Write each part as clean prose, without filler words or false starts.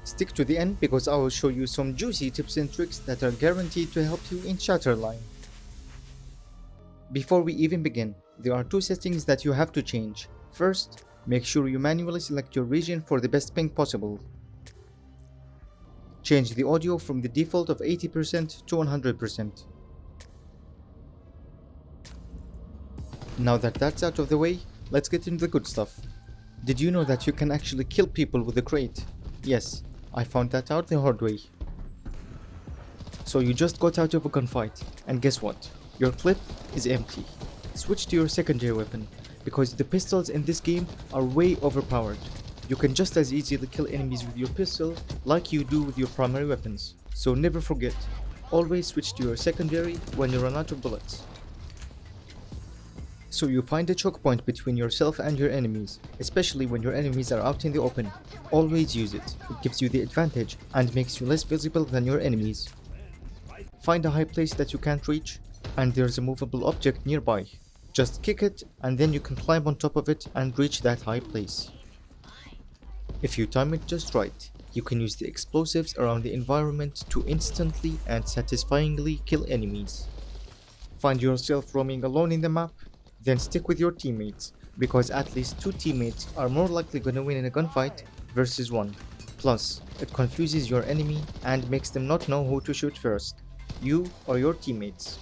Stick to the end because I will show you some juicy tips and tricks that are guaranteed to help you in Shatterline. Before we even begin, there are two settings that you have to change. First, make sure you manually select your region for the best ping possible. Change the audio from the default of 80% to 100%. Now that that's out of the way, let's get into the good stuff. Did you know that you can actually kill people with a crate? Yes, I found that out the hard way. So you just got out of a gunfight, and guess what? Your clip is empty. Switch to your secondary weapon, because the pistols in this game are way overpowered. You can just as easily kill enemies with your pistol like you do with your primary weapons. So never forget, always switch to your secondary when you run out of bullets. So you find a choke point between yourself and your enemies, especially when your enemies are out in the open. Always use it. It gives you the advantage and makes you less visible than your enemies. Find a high place that you can't reach, and there's a movable object nearby. Just kick it and then you can climb on top of it and reach that high place. If you time it just right, you can use the explosives around the environment to instantly and satisfyingly kill enemies. Find yourself roaming alone in the map? Then stick with your teammates, because at least 2 teammates are more likely gonna win in a gunfight versus 1. Plus, it confuses your enemy and makes them not know who to shoot first, you or your teammates.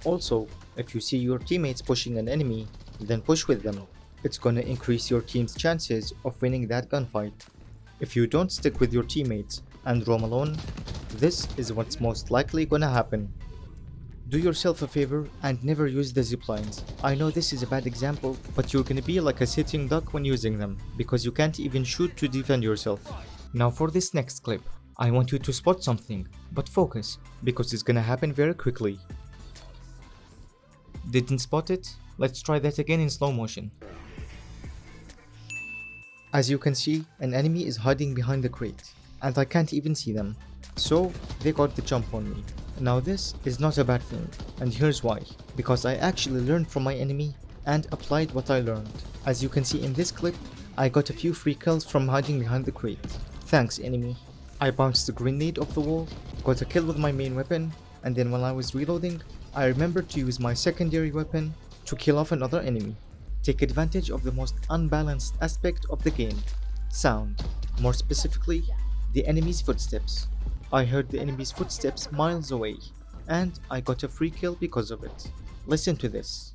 Also, if you see your teammates pushing an enemy, then push with them. It's gonna increase your team's chances of winning that gunfight. If you don't stick with your teammates and roam alone, this is what's most likely gonna happen. Do yourself a favor and never use the ziplines. I know this is a bad example, but you're gonna be like a sitting duck when using them, because you can't even shoot to defend yourself. Now for this next clip, I want you to spot something, but focus, because it's gonna happen very quickly. Didn't spot it? Let's try that again in slow motion. As you can see, an enemy is hiding behind the crate, and I can't even see them. So, they got the jump on me. Now this is not a bad thing, and here's why. Because I actually learned from my enemy and applied what I learned. As you can see in this clip, I got a few free kills from hiding behind the crate. Thanks, enemy. I bounced the grenade off the wall, got a kill with my main weapon, and then while I was reloading, I remembered to use my secondary weapon to kill off another enemy. Take advantage of the most unbalanced aspect of the game, sound. More specifically, the enemy's footsteps. I heard the enemy's footsteps miles away, and I got a free kill because of it. Listen to this.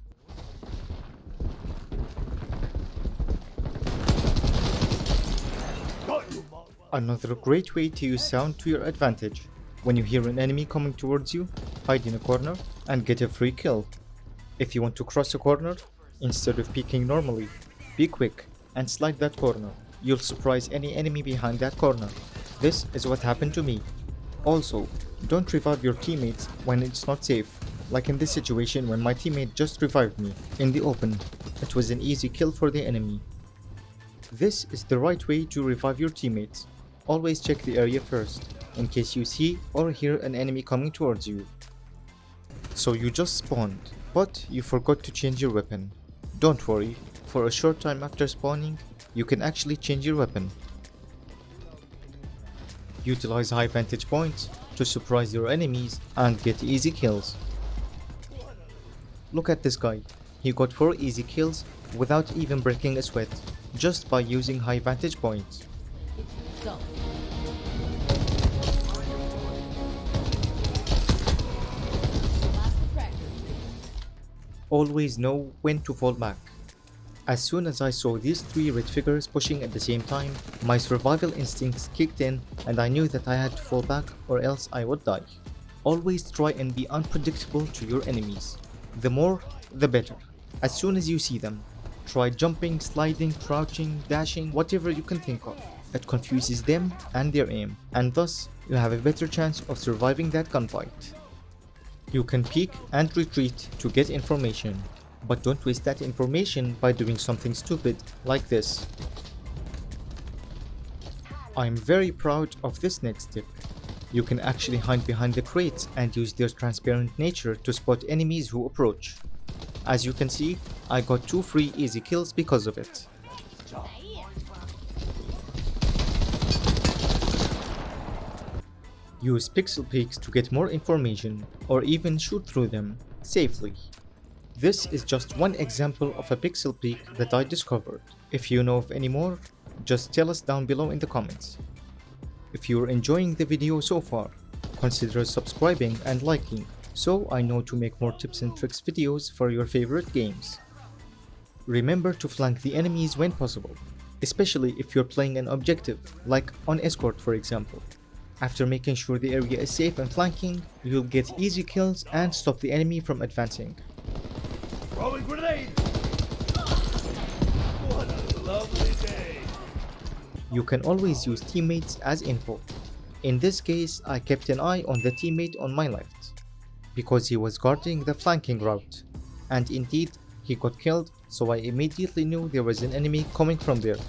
Another great way to use sound to your advantage. When you hear an enemy coming towards you, hide in a corner and get a free kill. If you want to cross a corner, instead of peeking normally, be quick and slide that corner. You'll surprise any enemy behind that corner. This is what happened to me. Also, don't revive your teammates when it's not safe, like in this situation when my teammate just revived me in the open. It was an easy kill for the enemy. This is the right way to revive your teammates. Always check the area first, in case you see or hear an enemy coming towards you. So you just spawned, but you forgot to change your weapon. Don't worry, for a short time after spawning, you can actually change your weapon. Utilize high vantage points to surprise your enemies and get easy kills. Look at this guy, he got 4 easy kills without even breaking a sweat, just by using high vantage points. Always know when to fall back. As soon as I saw these 3 red figures pushing at the same time, my survival instincts kicked in and I knew that I had to fall back or else I would die. Always try and be unpredictable to your enemies. The more, the better. As soon as you see them, try jumping, sliding, crouching, dashing, whatever you can think of. It confuses them and their aim, and thus you have a better chance of surviving that gunfight. You can peek and retreat to get information, but don't waste that information by doing something stupid like this. I'm very proud of this next tip. You can actually hide behind the crates and use their transparent nature to spot enemies who approach. As you can see, I got 2 free easy kills because of it. Use pixel peaks to get more information or even shoot through them safely. This is just one example of a pixel peak that I discovered. If you know of any more, just tell us down below in the comments. If you're enjoying the video so far, consider subscribing and liking so I know to make more tips and tricks videos for your favorite games. Remember to flank the enemies when possible, especially if you're playing an objective, like on escort for example. After making sure the area is safe and flanking, you'll get easy kills and stop the enemy from advancing. Throwing grenade! What a lovely day! You can always use teammates as info. In this case, I kept an eye on the teammate on my left, because he was guarding the flanking route, and indeed, he got killed, so I immediately knew there was an enemy coming from there.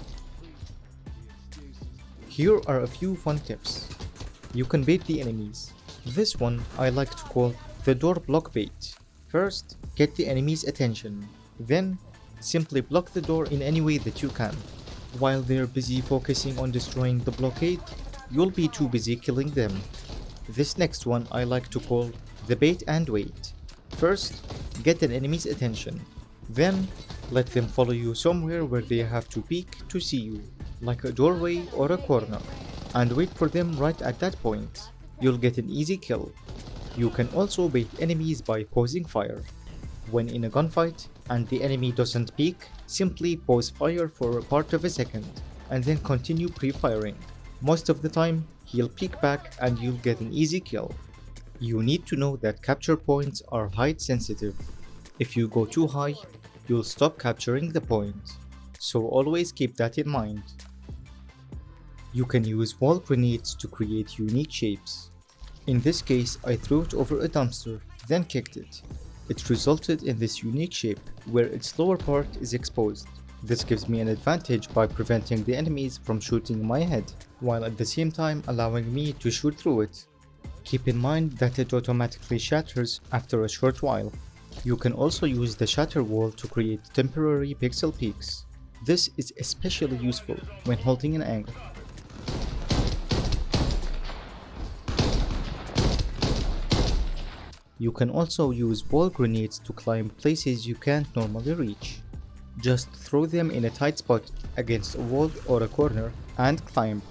Here are a few fun tips. You can bait the enemies. This one I like to call the door block bait. First, get the enemy's attention. Then, simply block the door in any way that you can. While they're busy focusing on destroying the blockade, you'll be too busy killing them. This next one I like to call the bait and wait. First, get an enemy's attention. Then, let them follow you somewhere where they have to peek to see you, like a doorway or a corner, and wait for them right at that point. You'll get an easy kill. You can also bait enemies by pausing fire. When in a gunfight and the enemy doesn't peek, simply pause fire for a part of a second and then continue pre-firing. Most of the time, he'll peek back and you'll get an easy kill. You need to know that capture points are height sensitive. If you go too high, you'll stop capturing the point. So always keep that in mind. You can use wall grenades to create unique shapes. In this case, I threw it over a dumpster, then kicked it. It resulted in this unique shape, where its lower part is exposed. This gives me an advantage by preventing the enemies from shooting my head, while at the same time allowing me to shoot through it. Keep in mind that it automatically shatters after a short while. You can also use the shatter wall to create temporary pixel peaks. This is especially useful when holding an angle. You can also use wall grenades to climb places you can't normally reach. Just throw them in a tight spot against a wall or a corner and climb.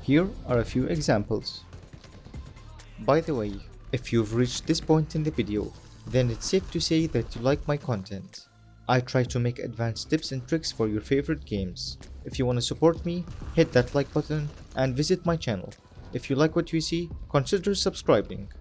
Here are a few examples. By the way, if you've reached this point in the video, then it's safe to say that you like my content. I try to make advanced tips and tricks for your favorite games. If you want to support me, hit that like button and visit my channel. If you like what you see, consider subscribing.